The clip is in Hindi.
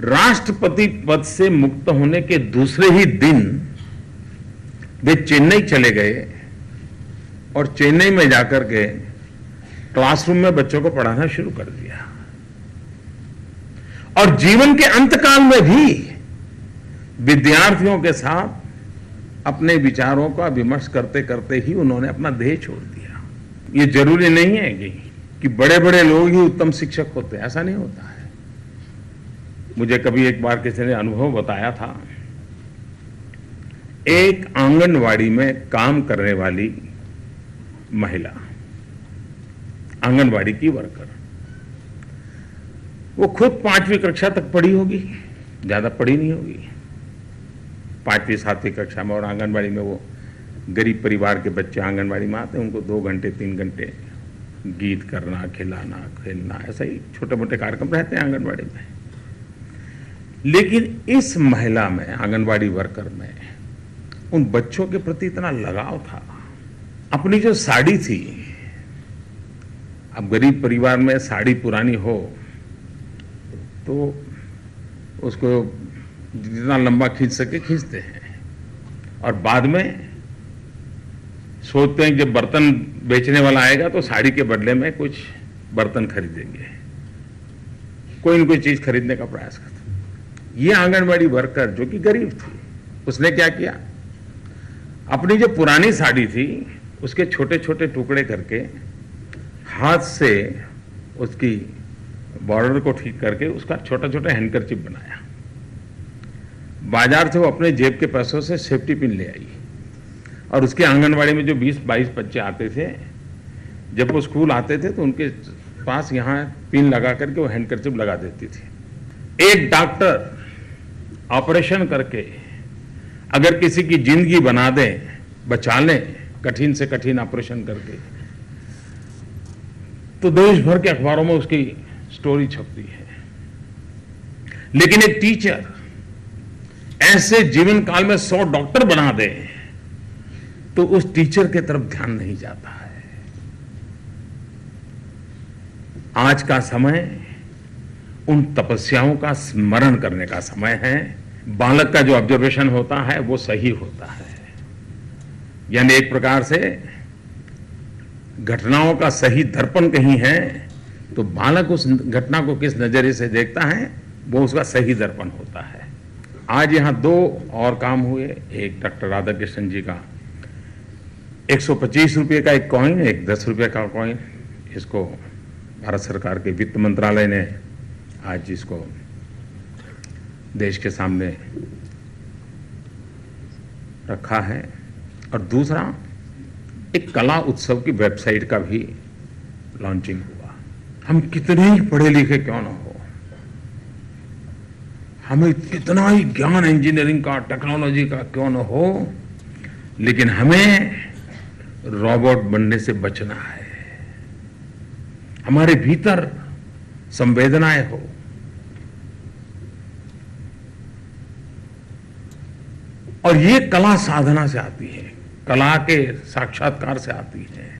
राष्ट्रपति पद से मुक्त होने के दूसरे ही दिन वे चेन्नई चले गए और चेन्नई में जाकर के क्लासरूम में बच्चों को पढ़ाना शुरू कर दिया। और जीवन के अंतकाल में भी विद्यार्थियों के साथ अपने विचारों का विमर्श करते करते ही उन्होंने अपना देह छोड़ दिया। ये जरूरी नहीं है कि बड़े बड़े लोग ही उत्तम शिक्षक होते हैं, ऐसा नहीं होता है। मुझे कभी एक बार किसी ने अनुभव बताया था। एक आंगनवाड़ी में काम करने वाली महिला, आंगनवाड़ी की वर्कर, वो खुद 5वीं कक्षा तक पढ़ी होगी, ज्यादा पढ़ी नहीं होगी, 5वीं 7वीं कक्षा में। और आंगनवाड़ी में वो गरीब परिवार के बच्चे आंगनवाड़ी में आते हैं, उनको 2 घंटे 3 घंटे गीत करना, खिलाना, खेलना, ऐसा ही छोटे मोटे कार्यक्रम रहते हैं आंगनवाड़ी में। लेकिन इस महिला में, आंगनवाड़ी वर्कर में, उन बच्चों के प्रति इतना लगाव था। अपनी जो साड़ी थी, अब गरीब परिवार में साड़ी पुरानी हो तो उसको जितना लंबा खींच सके खींचते हैं, और बाद में सोचते हैं कि जब बर्तन बेचने वाला आएगा तो साड़ी के बदले में कुछ बर्तन खरीदेंगे, कोई न कोई चीज खरीदने का प्रयास करते। ये आंगनवाड़ी वर्कर जो कि गरीब थी, उसने क्या किया, अपनी जो पुरानी साड़ी थी उसके छोटे छोटे टुकड़े करके हाथ से उसकी बॉर्डर को ठीक करके उसका छोटा छोटा हैंडकरचिप बनाया। बाजार से वो अपने जेब के पैसों से सेफ्टी पिन ले आई, और उसके आंगनवाड़ी में जो 20-22 बच्चे आते थे, जब वो स्कूल आते थे तो उनके पास यहाँ पिन लगा करके वो हैंडकरचिप लगा देती थी। एक डॉक्टर ऑपरेशन करके अगर किसी की जिंदगी बना दें, बचा लें, कठिन से कठिन ऑपरेशन करके, तो देश भर के अखबारों में उसकी स्टोरी छपती है। लेकिन एक टीचर ऐसे जीवन काल में 100 डॉक्टर बना दे तो उस टीचर के तरफ ध्यान नहीं जाता है। आज का समय उन तपस्याओं का स्मरण करने का समय है। बालक का जो ऑब्जर्वेशन होता है वो सही होता है, यानी एक प्रकार से घटनाओं का सही दर्पण कहीं है तो बालक उस घटना को किस नजरिए से देखता है वो उसका सही दर्पण होता है। आज यहां 2 और काम हुए। एक डॉक्टर राधाकृष्णन जी का 125 रुपये का एक कॉइन, एक 10 रुपये का कॉइन, इसको भारत सरकार के वित्त मंत्रालय ने आज इसको देश के सामने रखा है। और दूसरा, एक कला उत्सव की वेबसाइट का भी लॉन्चिंग हुआ। हम कितने ही पढ़े लिखे क्यों ना हो, हमें कितना ही ज्ञान इंजीनियरिंग का, टेक्नोलॉजी का क्यों ना हो, लेकिन हमें रोबोट बनने से बचना है। हमारे भीतर संवेदनाएं हो, और ये कला साधना से आती है, कला के साक्षात्कार से आती है।